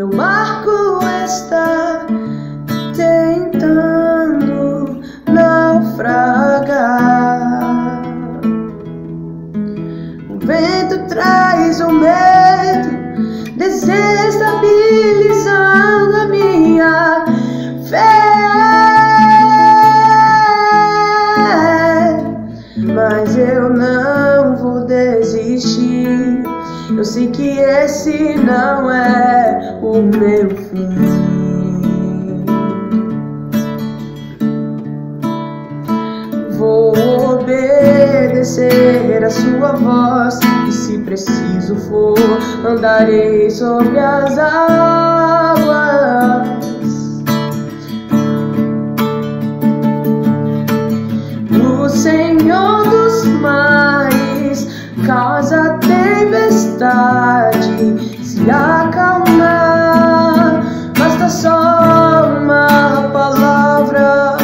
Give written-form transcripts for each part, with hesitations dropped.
meu barco está tentando naufragar. O vento traz o medo, desestabilizando a minha fé. Mas eu não vou desistir. Eu sei que esse não é o meu fim. Vou obedecer a sua voz, e se preciso for, andarei sobre as águas. O Senhor dos mares causa a tempestade se acalmar. Basta só uma palavra.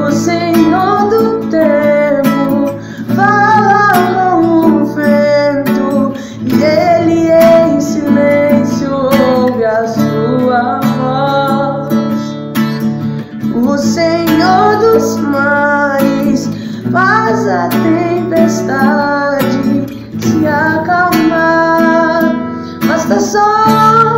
O Senhor do tempo fala com o vento, e Ele em silêncio ouve a sua voz. O Senhor dos mares faz a tempestade se acalmar. Basta só